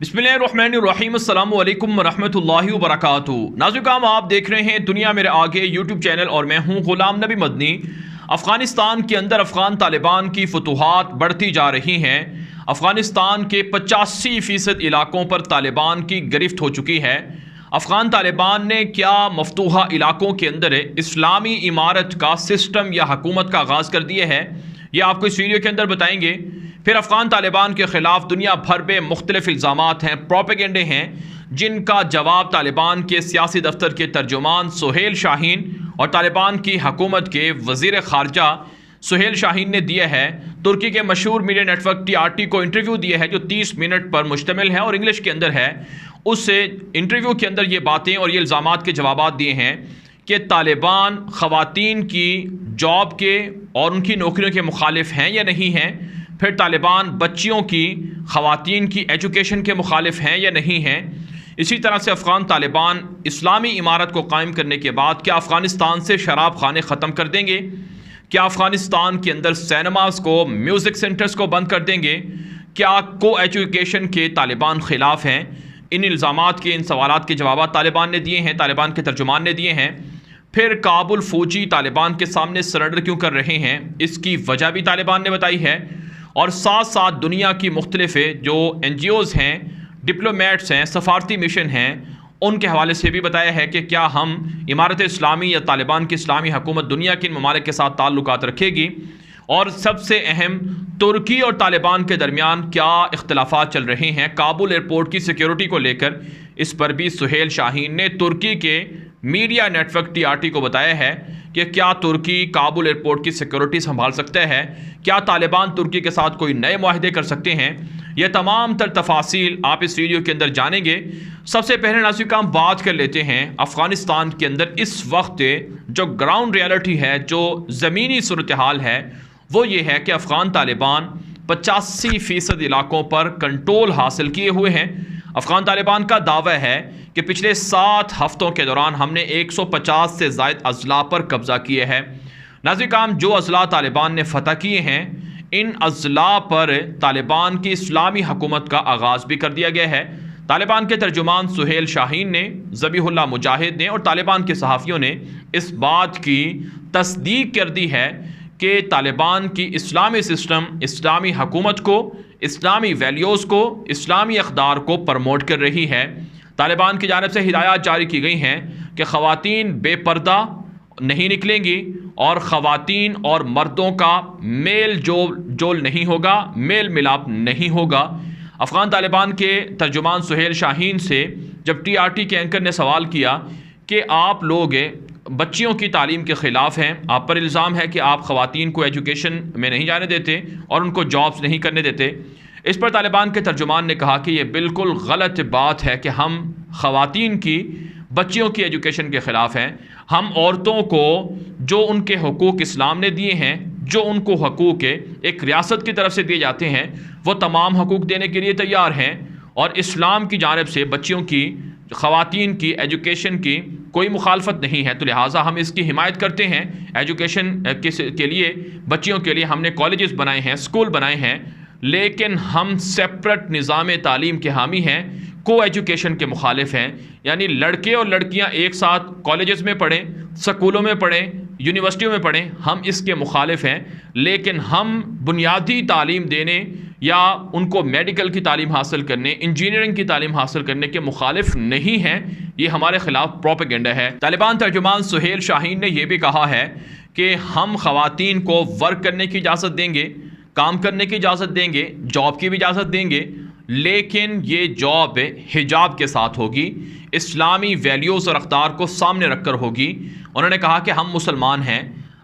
बिस्मिल्लाहिर्रहमानिर्रहीम अस्सलामु अलैकुम वरहमतुल्लाहि वबरकातुहू। नाज़रीन, आप देख रहे हैं दुनिया मेरे आगे यूट्यूब चैनल और मैं हूं गुलाम नबी मदनी। अफ़गानिस्तान के अंदर अफ़गान तालिबान की फतूहात बढ़ती जा रही हैं। अफ़गानिस्तान के 85% इलाकों पर तालिबान की गिरफ्त हो चुकी है। अफ़गान तालिबान ने क्या मफतूहा इलाकों के अंदर इस्लामी इमारत का सिस्टम या हुकूमत का आगाज़ कर दिया है, ये आपको इस वीडियो के अंदर बताएंगे। फिर अफ़गान तालिबान के ख़िलाफ़ दुनिया भर में मुख्तलिफ इल्ज़ामात हैं, प्रोपेगेंडे हैं, जिनका जवाब तालिबान के सियासी दफ्तर के तर्जुमान सुहेल शाहीन और तालिबान की हुकूमत के वज़ीर ख़ारजा सुहेल शाहीन ने दिया है। तुर्की के मशहूर मीडिया नेटवर्क TRT को इंटरव्यू दिया है जो 30 मिनट पर मुश्तमिल है और इंग्लिश के अंदर है। उस इंटरव्यू के अंदर ये बातें और ये इल्ज़ामात के जवाब दिए हैं कि तालिबान ख़वातीन की जॉब के और उनकी नौकरियों के मुखालिफ हैं या नहीं हैं। फिर तालिबान बच्चियों की ख़वातीन की एजुकेशन के मुखालिफ हैं या नहीं हैं। इसी तरह से अफ़गान तालिबान इस्लामी इमारत को कायम करने के बाद क्या अफ़गानिस्तान से शराब खाने ख़त्म कर देंगे? क्या अफ़गानिस्तान के अंदर सिनेमास को, म्यूज़िक सेंटर्स को बंद कर देंगे? क्या को एजुकेशन के तालिबान ख़िलाफ़ हैं? इन इल्ज़ामात के, इन सवालात के जवाब तालिबान ने दिए हैं, तालिबान के तर्जुमान ने दिए हैं। फिर काबुल फ़ौजी तालिबान के सामने सरेंडर क्यों कर रहे हैं, इसकी वजह भी तालिबान ने बताई है। और साथ साथ दुनिया की मुख्तलिफ जो NGOs हैं, डिप्लोमेट्स हैं, सफारती मिशन हैं, उनके हवाले से भी बताया है कि क्या हम इमारत इस्लामी या तालिबान की इस्लामी हुकूमत दुनिया के ममालिक के साथ ताल्लुकात रखेगी। और सबसे अहम, तुर्की और तालिबान के दरमियान क्या इख्तलाफात चल रहे हैं काबुल एयरपोर्ट की सिक्योरिटी को लेकर। इस पर भी सुहेल शाहीन ने तुर्की के मीडिया नेटवर्क TRT को बताया है कि क्या तुर्की काबुल एयरपोर्ट की सिक्योरिटी संभाल सकता है, क्या तालिबान तुर्की के साथ कोई नए मुआहदे कर सकते हैं। यह तमाम तर तफासिल आप इस वीडियो के अंदर जानेंगे। सबसे पहले नाज़रीन हम बात कर लेते हैं अफ़गानिस्तान के अंदर इस वक्त जो ग्राउंड रियलिटी है, जो ज़मीनी सूरत हाल है, वो ये है कि अफ़गान तालिबान 85% इलाकों पर कंट्रोल हासिल किए हुए हैं। अफ़गान तालिबान का दावा है कि पिछले 7 हफ्तों के दौरान हमने 150 से ज़ायद अज़ला पर कब्ज़ा किए हैं। नाज़रीन, जो अज़ला तालिबान ने फ़तह किए हैं, इन अज़ला पर तालिबान की इस्लामी हुकूमत का आगाज़ भी कर दिया गया है। तालिबान के तर्जुमान सुहेल शाहीन ने, ज़बीहुल्लाह मुजाहिद ने और तालिबान के सहाफ़ियों ने इस बात की तस्दीक कर दी है कि तालिबान की इस्लामी सिस्टम इस्लामी हुकूमत को, इस्लामी वैल्यूज़ को, इस्लामी अक़दार को प्रमोट कर रही है। तालिबान की जानिब से हिदायत जारी की गई हैं कि ख़वातीन बेपर्दा नहीं निकलेंगी और ख़वातीन और मर्दों का मेल जोल नहीं होगा, मेल मिलाप नहीं होगा। अफ़गान तालिबान के तर्जुमान सुहेल शाहीन से जब TRT के एंकर ने सवाल किया कि आप लोग बच्चियों की तालीम के ख़िलाफ़ हैं, आप पर इल्ज़ाम है कि आप ख़वातीन को एजुकेशन में नहीं जाने देते और उनको जॉब्स नहीं करने देते। इस पर तालिबान के तर्जुमान ने कहा कि यह बिल्कुल गलत बात है कि हम ख़वातीन की, बच्चियों की एजुकेशन के ख़िलाफ़ हैं। हम औरतों को जो उनके हकूक़ इस्लाम ने दिए हैं, जो उनको हकूक़ एक रियासत की तरफ से दिए जाते हैं, वो तमाम हकूक़ देने के लिए तैयार हैं। और इस्लाम की जानिब से बच्चियों की, ख़वातीन की एजुकेशन की कोई मुखालफत नहीं है, तो लिहाजा हम इसकी हिमायत करते हैं। एजुकेशन के लिए, बच्चियों के लिए हमने कॉलेजेस बनाए हैं, स्कूल बनाए हैं, लेकिन हम सेपरेट निज़ाम तालीम के हामी हैं, को एजुकेशन के मुखालिफ हैं। यानी लड़के और लड़कियां एक साथ कॉलेजेस में पढ़ें, स्कूलों में पढ़ें, यूनिवर्सिटियों में पढ़ें, हम इसके मुखालिफ हैं। लेकिन हम बुनियादी तालीम देने या उनको मेडिकल की तालीम हासिल करने, इंजीनियरिंग की तालीम हासिल करने के मुखालिफ नहीं हैं। ये हमारे ख़िलाफ़ प्रोपेगेंडा है। तालिबान तर्जुमान सुहेल शाहीन ने यह भी कहा है कि हम ख़वातीन को वर्क करने की इजाज़त देंगे, काम करने की इजाज़त देंगे, जॉब की भी इजाज़त देंगे, लेकिन ये जॉब हिजाब के साथ होगी, इस्लामी वैल्यूज़ और अक़दार को सामने रख कर होगी। उन्होंने कहा कि हम मुसलमान हैं,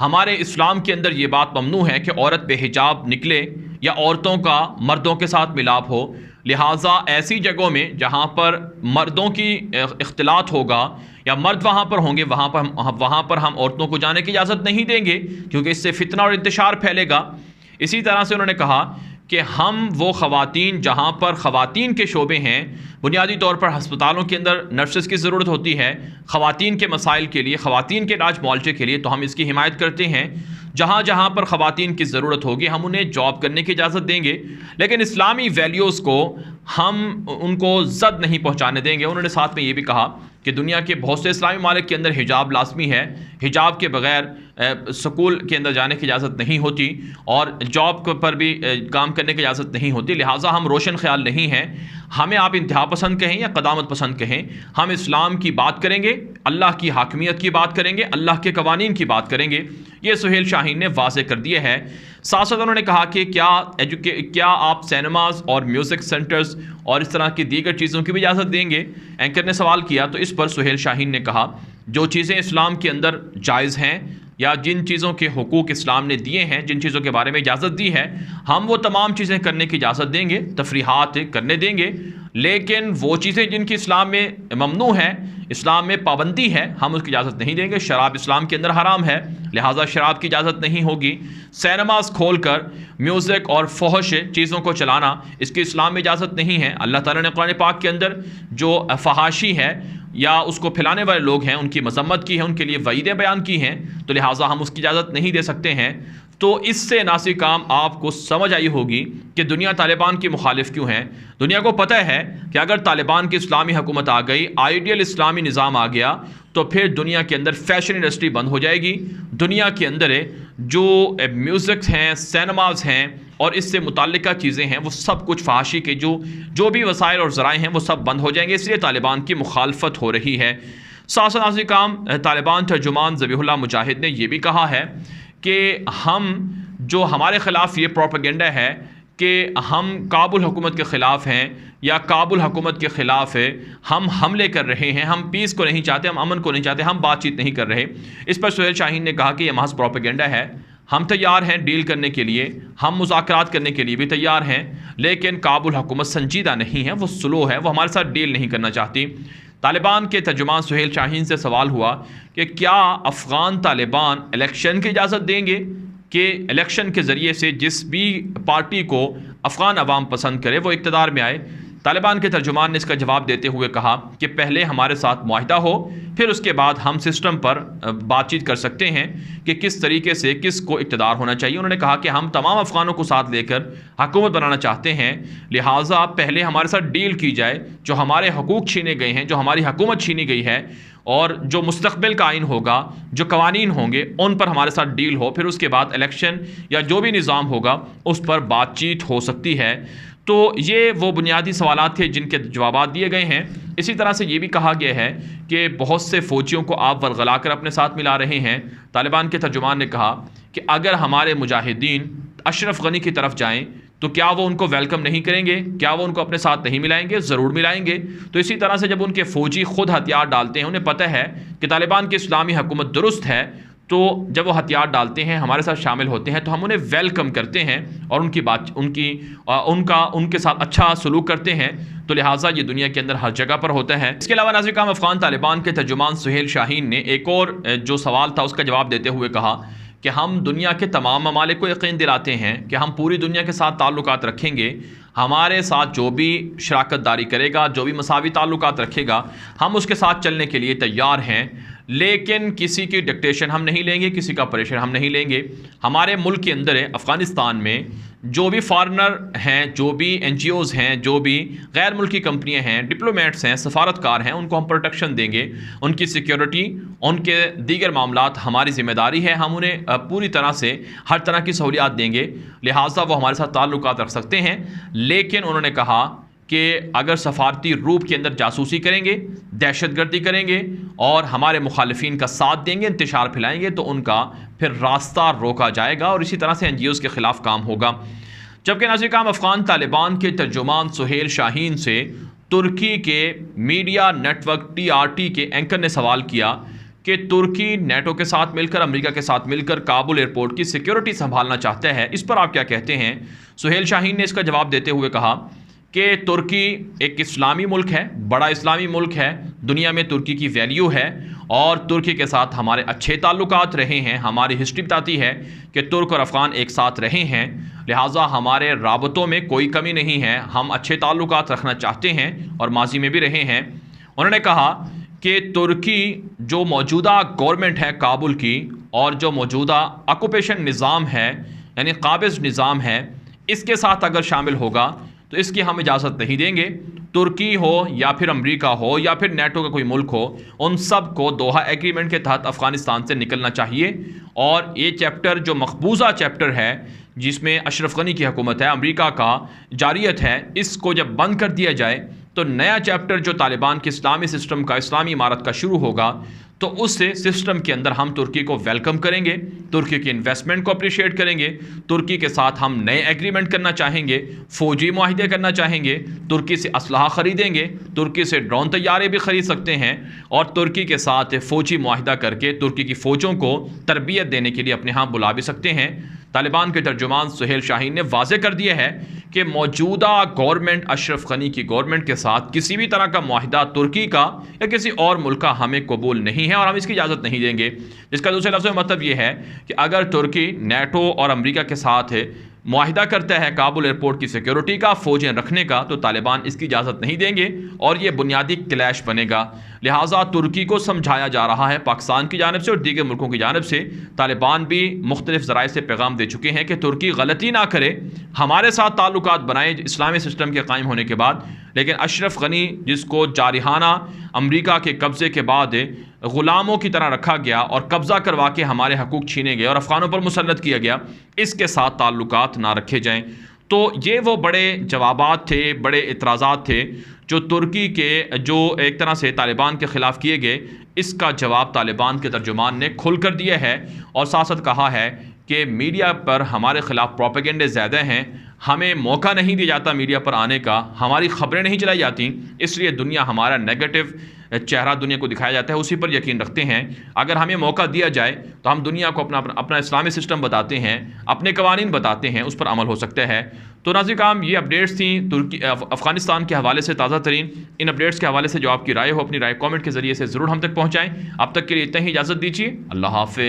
हमारे इस्लाम के अंदर ये बात ममनू है कि औरत बेहिजाब निकले या औरतों का मर्दों के साथ मिलाप हो। लिहाजा ऐसी जगहों में जहाँ पर मर्दों की इख्तिलात होगा या मर्द वहाँ पर होंगे, वहाँ पर हम औरतों को जाने की इजाज़त नहीं देंगे, क्योंकि इससे फितना और इंतशार फैलेगा। इसी तरह से उन्होंने कहा कि हम वो ख़वातीन, जहाँ पर ख़वातीन के शोबे हैं, बुनियादी तौर पर हस्पतालों के अंदर नर्सेस की ज़रूरत होती है ख़वातीन के मसाइल के लिए, ख़वातीन के इलाज मुआलजे के लिए, तो हम इसकी हिमायत करते हैं। जहाँ जहाँ पर ख़वातीन की ज़रूरत होगी हम उन्हें जॉब करने की इजाज़त देंगे, लेकिन इस्लामी वैल्यूज़ को हम उनको ज़द नहीं पहुँचाने देंगे। उन्होंने साथ में ये भी कहा कि दुनिया के बहुत से इस्लामी मालिक के अंदर हिजाब लाजमी है, हिजाब के बग़ैर स्कूल के अंदर जाने की इजाज़त नहीं होती और जॉब पर भी काम करने की इजाज़त नहीं होती, लिहाजा हम रोशन ख्याल नहीं हैं। हमें आप इंतहा पसंद कहें या क़दामत पसंद कहें, हम इस्लाम की बात करेंगे, अल्लाह की हाकमियत की बात करेंगे, अल्लाह के कवानीन की बात करेंगे। ये सुहेल शाहीन ने वाज़े कर दिए है। साथ साथ उन्होंने कहा कि क्या आप सिनेमाज और म्यूज़िक सेंटर्स और इस तरह की दीगर चीज़ों की भी इजाज़त देंगे। एंकर ने सवाल किया तो इस पर सुहेल शाहीन ने कहा जो चीज़ें इस्लाम के अंदर जायज़ हैं या जिन चीज़ों के हुकूक इस्लाम ने दिए हैं, जिन चीज़ों के बारे में इजाज़त दी है, हम वो तमाम चीज़ें करने की इजाज़त देंगे, तफरीहात करने देंगे, लेकिन वो चीज़ें जिनकी इस्लाम में ममनू है, इस्लाम में पाबंदी है, हम उसकी इजाज़त नहीं देंगे। शराब इस्लाम के अंदर हराम है, लिहाजा शराब की इजाज़त नहीं होगी। सिनेमास खोल कर म्यूज़िक और फहश चीज़ों को चलाना, इसकी इस्लाम में इजाज़त नहीं है। अल्लाह ताला ने कुरान पाक के अंदर जो फहाशी है या उसको फैलाने वाले लोग हैं उनकी मजम्मत की है, उनके लिए वईदें बयान की हैं, तो लिहाजा हम उसकी इजाज़त नहीं दे सकते हैं। तो इससे नासी काम आपको समझ आई होगी कि दुनिया तालिबान की मुखालिफ क्यों है। दुनिया को पता है कि अगर तालिबान की इस्लामी हुकूमत आ गई, आइडियल इस्लामी निज़ाम आ गया, तो फिर दुनिया के अंदर फैशन इंडस्ट्री बंद हो जाएगी। दुनिया के अंदर जो म्यूज़िक हैं, सिनेमाज हैं और इससे मुताल्लिका चीज़ें हैं, वो सब कुछ फहाशी के जो भी वसाइल और ज़राए हैं वो सब बंद हो जाएंगे। इसलिए तालिबान की मुखालफत हो रही है। साथ साथ नाज़रीन काम तालिबान तर्जुमान ज़बीहुल्लाह मुजाहिद ने यह भी कहा है कि हम जो हमारे ख़िलाफ़ ये प्रोपेगेंडा है कि हम काबुल हुकूमत के ख़िलाफ़ हैं या काबुल हुकूमत के ख़िलाफ़ है, हम हमले कर रहे हैं, हम पीस को नहीं चाहते, हम अमन को नहीं चाहते, हम बातचीत नहीं कर रहे। इस पर सुहेल शाहीन ने कहा कि यह महज प्रोपेगेंडा है। हम तैयार हैं डील करने के लिए, हम मुज़ाकरात करने के लिए भी तैयार हैं, लेकिन काबुल हुकूमत संजीदा नहीं है, वो स्लो है, वो हमारे साथ डील नहीं करना चाहती। तालिबान के तर्जुमान सुहेल शाहीन से सवाल हुआ कि क्या अफ़गान तालिबान इलेक्शन की इजाज़त देंगे कि इलेक्शन के ज़रिए से जिस भी पार्टी को अफ़गान अवाम पसंद करे वो इक़्तिदार में आए। तालिबान के तर्जुमान ने इसका जवाब देते हुए कहा कि पहले हमारे साथ मुआहिदा हो, फिर उसके बाद हम सिस्टम पर बातचीत कर सकते हैं कि किस तरीके से किस को इक़्तिदार होना चाहिए। उन्होंने कहा कि हम तमाम अफ़गानों को साथ लेकर हुकूमत बनाना चाहते हैं, लिहाजा पहले हमारे साथ डील की जाए। जो हमारे हकूक़ छीने गए हैं, जो हमारी हुकूमत छीनी गई है और जो मुस्तक़बिल का आइन होगा, जो कवानीन होंगे, उन पर हमारे साथ डील हो, फिर उसके बाद इलेक्शन या जो भी निज़ाम होगा उस पर बातचीत हो सकती है। तो ये वो बुनियादी सवालात थे जिनके जवाब दिए गए हैं। इसी तरह से ये भी कहा गया है कि बहुत से फ़ौजियों को आप वरगला कर अपने साथ मिला रहे हैं। तालिबान के तर्जुमान ने कहा कि अगर हमारे मुजाहिदीन अशरफ गनी की तरफ जाएं तो क्या वो उनको वेलकम नहीं करेंगे, क्या वो उनको अपने साथ नहीं मिलाएंगे? ज़रूर मिलाएंगे। तो इसी तरह से जब उनके फ़ौजी ख़ुद हथियार डालते हैं, उन्हें पता है कि तालिबान की इस्लामी हुकूमत दुरुस्त है, तो जब वो हथियार डालते हैं, हमारे साथ शामिल होते हैं, तो हम उन्हें वेलकम करते हैं और उनके साथ अच्छा सलूक करते हैं। तो लिहाजा ये दुनिया के अंदर हर जगह पर होता है। इसके अलावा नाज़रीन काम अफ़गान तालिबान के तर्जुमान सुहेल शाहीन ने एक और जो सवाल था उसका जवाब देते हुए कहा कि हम दुनिया के तमाम ममालिक को यकीन दिलाते हैं कि हम पूरी दुनिया के साथ ताल्लुकात रखेंगे। हमारे साथ जो भी शराकत दारी करेगा, जो भी मसावी ताल्लुकात रखेगा, हम उसके साथ चलने के लिए तैयार हैं, लेकिन किसी की डिक्टेशन हम नहीं लेंगे, किसी का प्रेशर हम नहीं लेंगे। हमारे मुल्क के अंदर अफ़गानिस्तान में जो भी फॉरेनर हैं, जो भी NGOs हैं, जो भी गैर मुल्की कंपनियां हैं, डिप्लोमेट्स हैं, सफारतकार हैं, उनको हम प्रोटेक्शन देंगे। उनकी सिक्योरिटी, उनके दीगर मामलात हमारी ज़िम्मेदारी है। हम उन्हें पूरी तरह से हर तरह की सहूलियात देंगे, लिहाजा वो हमारे साथ ताल्लुकात रख सकते हैं। लेकिन उन्होंने कहा कि अगर सफारती रूप के अंदर जासूसी करेंगे, दहशतगर्दी करेंगे और हमारे मुखालिफिन का साथ देंगे, इंतशार फैलाएंगे, तो उनका फिर रास्ता रोका जाएगा और इसी तरह से NGOs के ख़िलाफ़ काम होगा। जबकि नाज़रीन काम अफ़गान तालिबान के तर्जुमान सुहेल शाहीन से तुर्की के मीडिया नेटवर्क TRT के एंकर ने सवाल किया कि तुर्की नेटो के साथ मिलकर, अमेरिका के साथ मिलकर काबुल एयरपोर्ट की सिक्योरिटी संभालना चाहता है, इस पर आप क्या कहते हैं? सुहेल शाहीन ने इसका जवाब देते हुए कहा कि तुर्की एक इस्लामी मुल्क है, बड़ा इस्लामी मुल्क है, दुनिया में तुर्की की वैल्यू है और तुर्की के साथ हमारे अच्छे ताल्लुकात रहे हैं। हमारी हिस्ट्री बताती है कि तुर्क और अफ़गान एक साथ रहे हैं, लिहाजा हमारे राबतों में कोई कमी नहीं है। हम अच्छे ताल्लुकात रखना चाहते हैं और माजी में भी रहे हैं। उन्होंने कहा कि तुर्की जो मौजूदा गवर्नमेंट है काबुल की और जो मौजूदा ऑक्यूपेशन निज़ाम है यानी काबिज़ निज़ाम है, इसके साथ अगर शामिल होगा तो इसकी हम इजाज़त नहीं देंगे। तुर्की हो या फिर अमेरिका हो या फिर नेटो का कोई मुल्क हो, उन सब को दोहा एग्रीमेंट के तहत अफ़गानिस्तान से निकलना चाहिए। और ये चैप्टर जो मकबूजा चैप्टर है जिसमें अशरफ गनी की हुकूमत है, अमेरिका का जारियत है, इसको जब बंद कर दिया जाए तो नया चैप्टर जो तालिबान के इस्लामी सिस्टम का, इस्लामी इमारत का शुरू होगा, तो उस सिस्टम के अंदर हम तुर्की को वेलकम करेंगे, तुर्की की इन्वेस्टमेंट को अप्रिशिएट करेंगे, तुर्की के साथ हम नए एग्रीमेंट करना चाहेंगे, फ़ौजी मुआहिदे करना चाहेंगे, तुर्की से असलहा ख़रीदेंगे, तुर्की से ड्रोन तैयारे भी ख़रीद सकते हैं और तुर्की के साथ फ़ौजी मुआहिदा करके तुर्की की फ़ौजों को तरबियत देने के लिए अपने यहाँ बुला भी सकते हैं। तालिबान के तर्जुमान सुहेल शाहीन ने वाज़े कर दिया है कि मौजूदा गवर्नमेंट, अशरफ गनी की गवर्नमेंट के साथ किसी भी तरह का मुआहिदा तुर्की का या किसी और मुल्क का हमें कबूल नहीं है और हम इसकी इजाज़त नहीं देंगे। जिसका दूसरे लफ्ज़ में मतलब ये है कि अगर तुर्की नेटो और अमेरिका के साथ मुआहिदा करता है काबुल एयरपोर्ट की सिक्योरिटी का, फ़ौजें रखने का, तो तालिबान इसकी इजाज़त नहीं देंगे और ये बुनियादी क्लैश बनेगा। लिहाजा तुर्की को समझाया जा रहा है पाकिस्तान की जानिब से और दीगर मुल्कों की जानिब से। तालिबान भी मुख्तलिफ ज़राए से पैगाम दे चुके हैं कि तुर्की गलती ना करे, हमारे साथ ताल्लुकात बनाए इस्लामी सिस्टम के कायम होने के बाद, लेकिन अशरफ गनी जिसको जारिहाना अमेरिका के कब्ज़े के बाद ग़ुलामों की तरह रखा गया और कब्ज़ा करवा के हमारे हकूक़ छीने गए और अफ़गानों पर मुसल्लत किया गया, इसके साथ ताल्लुकात ना रखे जाएँ। तो ये वो बड़े जवाबात थे, बड़े इतराज़ात थे जो तुर्की के जो एक तरह से तालिबान के ख़िलाफ़ किए गए, इसका जवाब तालिबान के तर्जुमान ने खुल कर दिया है और साथ साथ कहा है कि मीडिया पर हमारे ख़िलाफ़ प्रोपेगेंडे ज़्यादा हैं, हमें मौका नहीं दिया जाता मीडिया पर आने का, हमारी ख़बरें नहीं चलाई जाती, इसलिए दुनिया हमारा नेगेटिव चेहरा दुनिया को दिखाया जाता है, उसी पर यकीन रखते हैं। अगर हमें मौका दिया जाए तो हम दुनिया को अपना इस्लामी सिस्टम बताते हैं, अपने कवानीन बताते हैं, उस पर अमल हो सकता है। तो नाज़रीन काम ये अपडेट्स थी तुर्की अफ़गानिस्तान के हवाले से ताज़ा तरीन। इन अपडेट्स के हवाले से जो आपकी राय हो, अपनी राय कॉमेंट के ज़रिए से ज़रूर हम तक पहुँचाएँ। अब तक के लिए इतना ही इजाज़त दीजिए। अल्लाह हाफ़िज़।